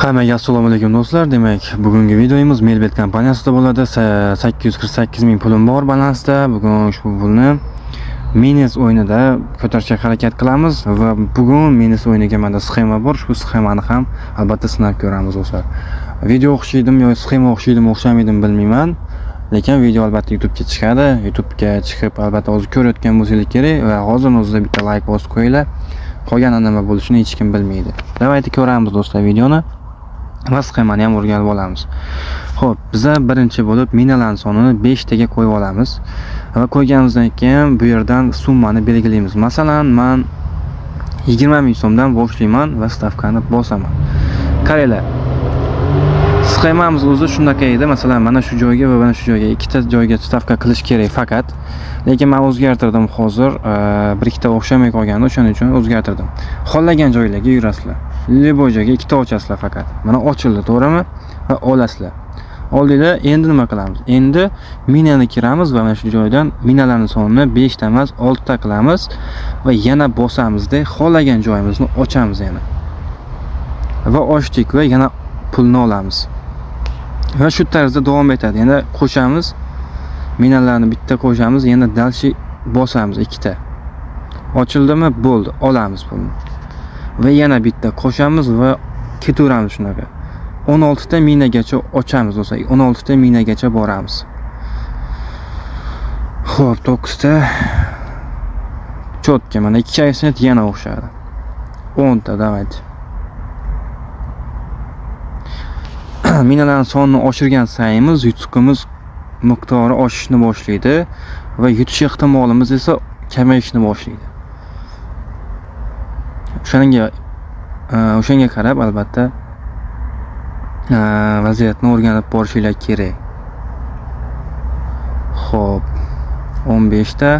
Hammaga assalomu alaykum do'stlar. Demak, bugungi videomiz Melbet kompaniyasida bo'ladi. 848 ming pulim bor balansda. Bugun ushbu pulni Minis o'yinida ko'tarishga harakat qilamiz va bugun Minis o'yiniga menda sxema bor. Ushbu sxemani ham albatta sinab ko'ramiz do'stlar. Video o'xshaydim yoki sxema o'xshaydimi, o'xshamaydim bilmayman. Lekin video albatta YouTube'ga chiqadi. YouTube'ga chiqib albatta o'zi ko'rayotgan bo'lsangiz kerak va hozir o'zida bitta like bosib qo'yinglar. Qolgan nima bo'lishini hech kim bilmaydi. Davayda ko'ramiz do'stlar videoni. Va sxemani ham o'rganib olamiz. Xo'p, biz birinchi bo'lib minalarning sonini 5 taga qo'yib olamiz va qo'yganimizdan keyin bu yerdan summani belgilaymiz. Masalan, men 20 ming so'mdan boshlayman va stavkani bosaman. Qaranglar. Sxemamiz o'zi shunaqa edi. Masalan, mana shu joyga va mana shu joyga ikkita joyga stavka qilish kerak faqat. Lekin men o'zgartirdim hozir. Bir ikkita o'xshamay qolgandi, o'shaning uchun o'zgartirdim. Xohlagan joylarga yurasizlar. Leboy joyga ikkita ochasizlar faqat. Mana ochildi, to'g'rimi? Va olasizlar. Oldinglar, endi nima qilamiz? Endi minani kiramiz va mana shu joydan minalarning sonini 5 ta emas, 6 ta qilamiz va yana bosamizda xohlagan joyimizni ochamiz yana. Va ochdik va yana pulni olamiz. Va shu tarzda davom etadi. Yana qo'shamiz. Minalarni bitta qo'shamiz, yana dalshi bosamiz 2 ta. Ochildimi? Bo'ldi, olamiz pulni. Va yana bitta qo'shamiz va ketaveramiz shunaqa. 16 ta minagacha ochamiz do'stlar. 16 ta minagacha boramiz. Xo'p, 9 ta cho'tka mana 2 koeffitsient yana o'xshadi. 10 ta davaydi. Minalarning sonini oshirgan sayimiz yutuqimiz miqdori oshishni boshlaydi va yutish ehtimolimiz esa kamayishni boshlaydi. O'shanga qarab albatta vaziyatni o'rganib borishingiz kerak. Xo'p, 15 ta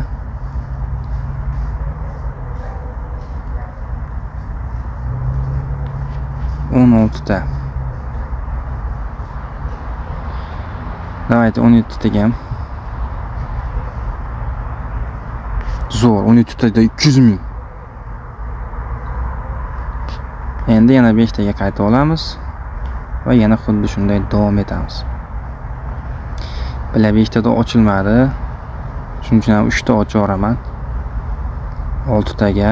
o'n oltita. Davaydi 17 taga ham. Zo'r, 17 tada 200 ming. Endi yana 5 taga qayta olamiz va yana xuddi shunday davom etamiz. Bilan 5 tada ochilmadi. Shuning uchun ham 3 ta ochaman. 6 taga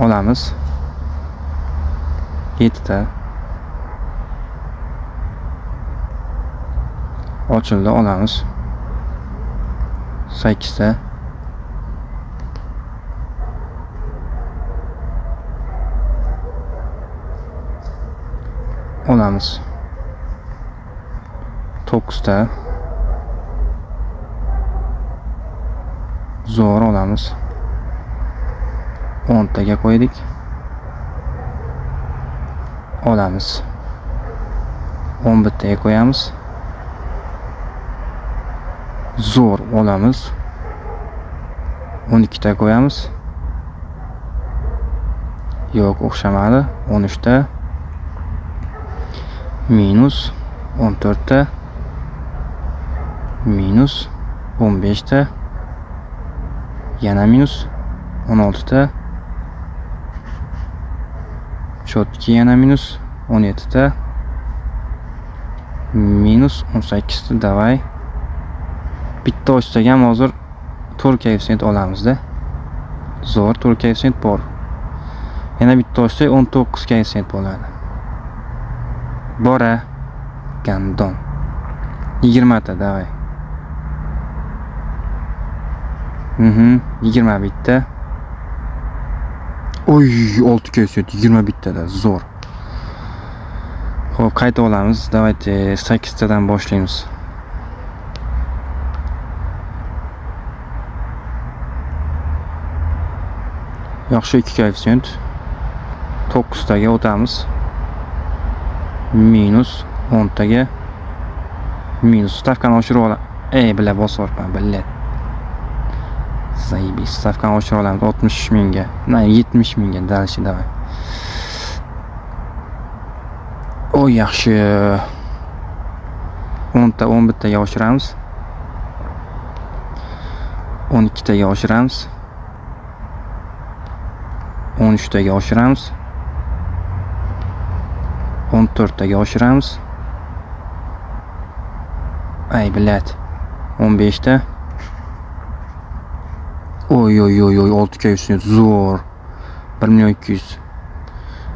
olamiz. 7 ta ochildi, olamiz. 8 ta olamiz. 9 ta zo'r olamiz. 10 taga qo'ydik. Olamiz. 11 taga qo'yamiz. Zo'r olamiz. 12 ta qo'yamiz. Yo'q, o'xshamadi. 13 ta minus 14 ta minus 15 ta yana minus 16 ta cho'tki yana minus 17 ta minus 18 ta. Davay bitta ochsak ham hozir 4 koeffitsient olamizda. Zo'r, 4 koeffitsient bor. Yana bitta ochsak 19 koeffitsient bo'ladi. Bora gandon 20 ta davay. 20 bitta. Oy, 6 koeffitsient 20 bittada zo'r. Xo'p, qayta olamiz. Davayda 8 tadan boshlaymiz. Yaxshi 2 koeffitsient. 9 taga o'tamiz. Minus 10 taga minus stavkani oshirib olamiz. Bila bosyapman, billat. Zaybis, stavkani oshirib olamiz 60 mingga. 70 mingga dalshi davay. O yaxshi. 10 ta 11 taga oshiramiz. 12 taga oshiramiz. 13 taga oshiramiz. 14 taga oshiramiz. Ay bilat. 15 ta. Oy 6 ga üstüne zo'r. 1.200.000.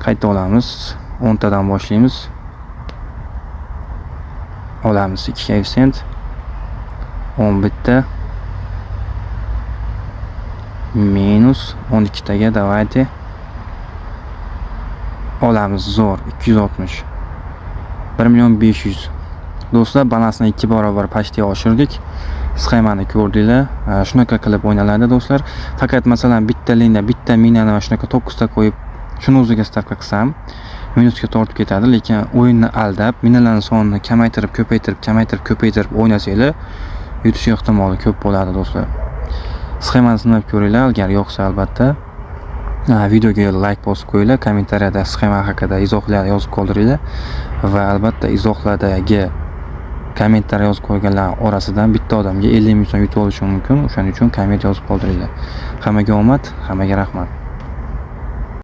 Qayta olamiz. 10 tadan boshlaymiz. Olamiz 2 koeffitsient. 10 bitta. Minus 12 taga давайте. Olamiz zo'r 260. 1.500.000. Do'stlar, balansni 2 barobar pashtiga oshirdik. Sxemani ko'rdinglar. Shunaqa qilib o'ynaladi do'stlar. Faqat masalan bitta linda, bitta minani va shunaqa 9 ta qo'yib, shuni o'ziga stavka qilsam, minusga tortib ketadi, lekin o'yinni aldab, minalarning sonini ko'paytirib o'ynasanglar, yutish ehtimoli ko'p bo'ladi do'stlar. Sxemani sinab ko'ringlar, agar yoqsa albatta. Videoga like bosib qo'yinglar, kommentariyada sxema haqida izohlar yozib qoldiringlar va albatta izohlardagi kommentariy yozib qo'yganlar orasidan bitta odamga 50 ming so'm yutib olish mumkin. O'shaning uchun komment yozib qoldiringlar. Hammaga omad, hammaga rahmat.